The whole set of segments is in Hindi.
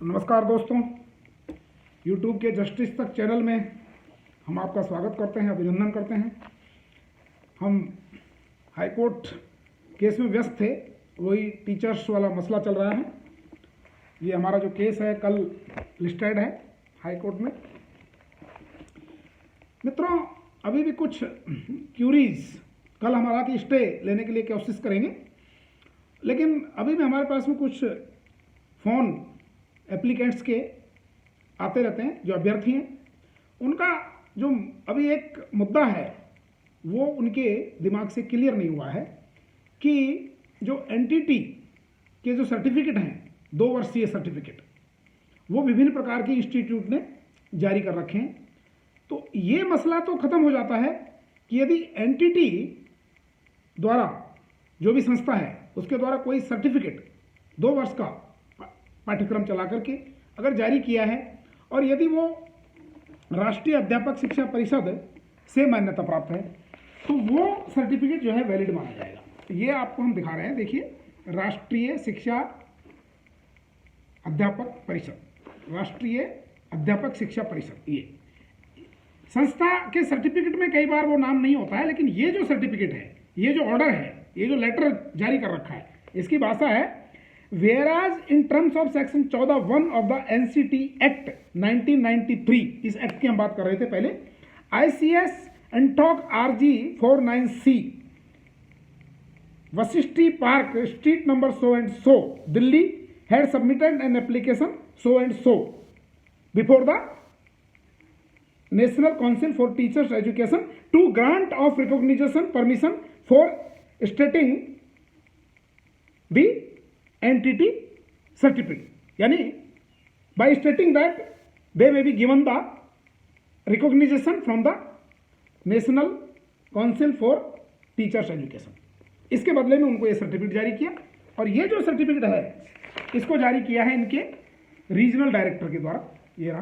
नमस्कार दोस्तों, YouTube के जस्टिस तक चैनल में हम आपका स्वागत करते हैं, अभिनंदन करते हैं। हम हाईकोर्ट केस में व्यस्त थे, वही टीचर्स वाला मसला चल रहा है। ये हमारा जो केस है कल लिस्टेड है हाईकोर्ट में। मित्रों, अभी भी कुछ क्यूरीज, कल हमारा की स्टे लेने के लिए कोशिश करेंगे, लेकिन अभी भी हमारे पास में कुछ फ़ोन एप्लीकेंट्स के आते रहते हैं जो अभ्यर्थी हैं। उनका जो अभी एक मुद्दा है वो उनके दिमाग से क्लियर नहीं हुआ है कि जो एनटीटी के जो सर्टिफिकेट हैं, 2 वर्षीय सर्टिफिकेट, वो विभिन्न प्रकार के इंस्टीट्यूट ने जारी कर रखे हैं। तो ये मसला तो ख़त्म हो जाता है कि यदि एनटीटी द्वारा, जो भी संस्था है उसके द्वारा कोई सर्टिफिकेट 2 वर्ष का पाठ्यक्रम चला करके अगर जारी किया है और यदि वो राष्ट्रीय अध्यापक शिक्षा परिषद से मान्यता प्राप्त है तो वो सर्टिफिकेट जो है वैलिड माना जाएगा। तो ये आपको हम दिखा रहे हैं, देखिए, राष्ट्रीय शिक्षा अध्यापक परिषद, राष्ट्रीय अध्यापक शिक्षा परिषद। ये संस्था के सर्टिफिकेट में कई बार वो नाम नहीं होता है, लेकिन ये जो सर्टिफिकेट है, ये जो ऑर्डर है, ये जो लेटर जारी कर रखा है, इसकी भाषा है Whereas in terms of section 14(1) of the NCT Act 1993, इस एक्ट की हम बात कर रहे थे पहले, ICS एंटॉक RG 49C Vashishti park street number so and so Delhi had submitted an application so and so before the National Council for Teachers Education to grant of recognition permission for stating the NTT certificate, यानी by stating that they may be given the recognition from the national council for teachers education. इसके बदले में उनको ये सर्टिफिकेट जारी किया, और ये जो सर्टिफिकेट है इसको जारी किया है इनके रीजनल डायरेक्टर के द्वारा, ये रहा।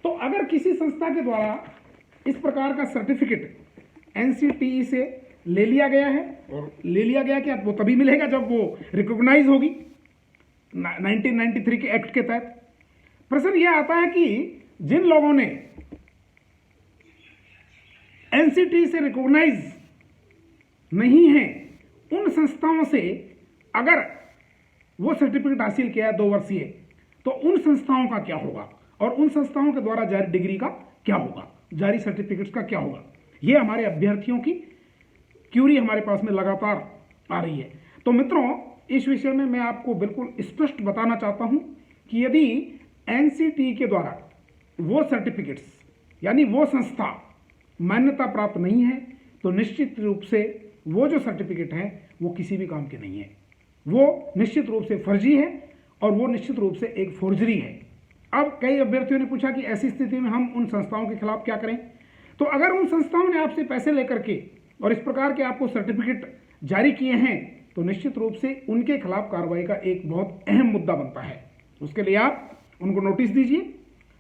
तो अगर किसी संस्था के द्वारा इस प्रकार का सर्टिफिकेट एनसीटीई से ले लिया गया है, और ले लिया गया क्या, वो तभी मिलेगा जब वो रिकॉग्नाइज होगी 1993 के एक्ट के तहत। प्रश्न यह आता है कि जिन लोगों ने एनसीटी से रिकॉग्नाइज नहीं है उन संस्थाओं से अगर वो सर्टिफिकेट हासिल किया है 2 वर्षीय, तो उन संस्थाओं का क्या होगा और उन संस्थाओं के द्वारा जारी डिग्री का क्या होगा, जारी सर्टिफिकेट्स का क्या होगा। ये हमारे अभ्यर्थियों की क्यूरी हमारे पास में लगातार आ रही है। तो मित्रों, इस विषय में मैं आपको बिल्कुल स्पष्ट बताना चाहता हूं कि यदि एनसीटी के द्वारा वो सर्टिफिकेट्स, यानी वो संस्था मान्यता प्राप्त नहीं है, तो निश्चित रूप से वो जो सर्टिफिकेट है वो किसी भी काम के नहीं है, वो निश्चित रूप से फर्जी है और वो निश्चित रूप से एक फोर्जरी है। अब कई अभ्यर्थियों ने पूछा कि ऐसी स्थिति में हम उन संस्थाओं के खिलाफ क्या करें। तो अगर उन संस्थाओं ने आपसे पैसे लेकर के और इस प्रकार के आपको सर्टिफिकेट जारी किए हैं, तो निश्चित रूप से उनके खिलाफ कार्रवाई का एक बहुत अहम मुद्दा बनता है। उसके लिए आप उनको नोटिस दीजिए,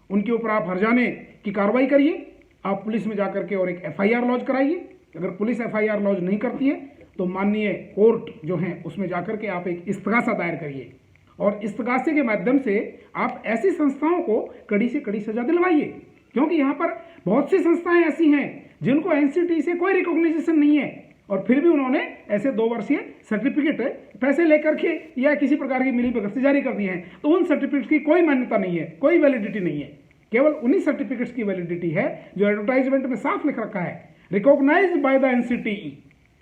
उनके ऊपर आप हर्जाने की कार्रवाई करिए, आप पुलिस में जाकर के और एक FIR लॉन्च कराइए। अगर पुलिस FIR लॉन्च नहीं करती है तो माननीय कोर्ट जो है उसमें जाकर के आप एक इस्तगासा दायर करिए, और इस्तगासे के माध्यम से आप ऐसी संस्थाओं को कड़ी से कड़ी सजा दिलवाइए, क्योंकि यहाँ पर बहुत सी संस्थाएं ऐसी हैं जिनको एनसीटी से कोई रिकॉग्निशन नहीं है और फिर भी उन्होंने ऐसे 2 वर्षीय सर्टिफिकेट पैसे लेकर के या किसी प्रकार की मिलीभगत से जारी कर दिए हैं। तो उन सर्टिफिकेट्स की कोई मान्यता नहीं है, कोई वैलिडिटी नहीं है। केवल उन्हीं सर्टिफिकेट्स की वैलिडिटी है जो एडवर्टाइजमेंट में साफ लिख रखा है, recognised by the NCTE.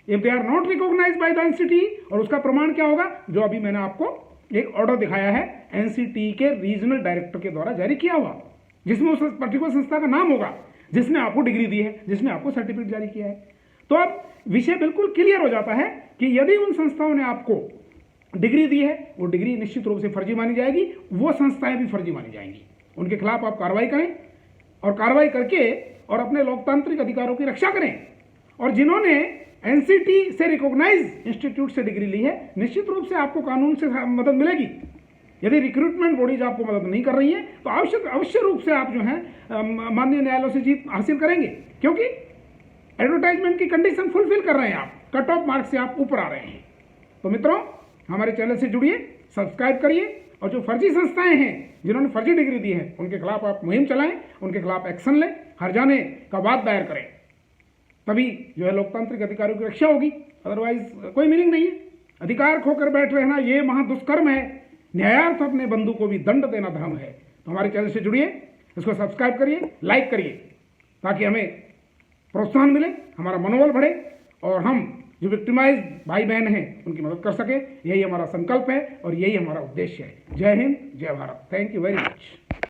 If they are not recognised by the NCTE, और उसका प्रमाण क्या होगा, जो अभी मैंने आपको एक ऑर्डर दिखाया है एनसीटीई के रीजनल डायरेक्टर के द्वारा जारी किया हुआ, जिसमें उस पर्टिकुलर संस्था का नाम होगा जिसने आपको डिग्री दी है, जिसने आपको सर्टिफिकेट जारी किया है। तो अब विषय बिल्कुल क्लियर हो जाता है कि यदि उन संस्थाओं ने आपको डिग्री दी है, वो डिग्री निश्चित रूप से फर्जी मानी जाएगी, वो संस्थाएं भी फर्जी मानी जाएंगी। उनके खिलाफ आप कार्रवाई करें, और कार्रवाई करके और अपने लोकतांत्रिक अधिकारों की रक्षा करें। और जिन्होंने एनसीटी से रिकॉग्नाइज इंस्टीट्यूट से डिग्री ली है, निश्चित रूप से आपको कानून से मदद मिलेगी। यदि रिक्रूटमेंट बॉडीज आपको मदद नहीं कर रही है तो अवश्य रूप से आप जो है माननीय न्यायालयों से जीत हासिल करेंगे, क्योंकि एडवर्टाइजमेंट की कंडीशन फुलफिल कर रहे हैं आप, कट ऑफ मार्क्स से आप ऊपर आ रहे हैं। तो मित्रों, हमारे चैनल से जुड़िए, सब्सक्राइब करिए, और जो फर्जी संस्थाएं हैं जिन्होंने फर्जी डिग्री दी है उनके खिलाफ आप मुहिम चलाएं, उनके खिलाफ एक्शन लें, हर्जाने का वाद दायर करें, तभी जो है लोकतांत्रिक अधिकारों की रक्षा होगी। अदरवाइज कोई मीनिंग नहीं है। अधिकार खोकर बैठ रहना ये महादुष्कर्म है। न्यायार्थ अपने बंधु को भी दंड देना धर्म है। तो हमारे चैनल से जुड़िए, इसको सब्सक्राइब करिए, लाइक करिए, ताकि हमें प्रोत्साहन मिले, हमारा मनोबल बढ़े और हम जो विक्टिमाइज भाई बहन हैं उनकी मदद कर सके। यही हमारा संकल्प है और यही हमारा उद्देश्य है। जय हिंद, जय Bharat. Thank you very much.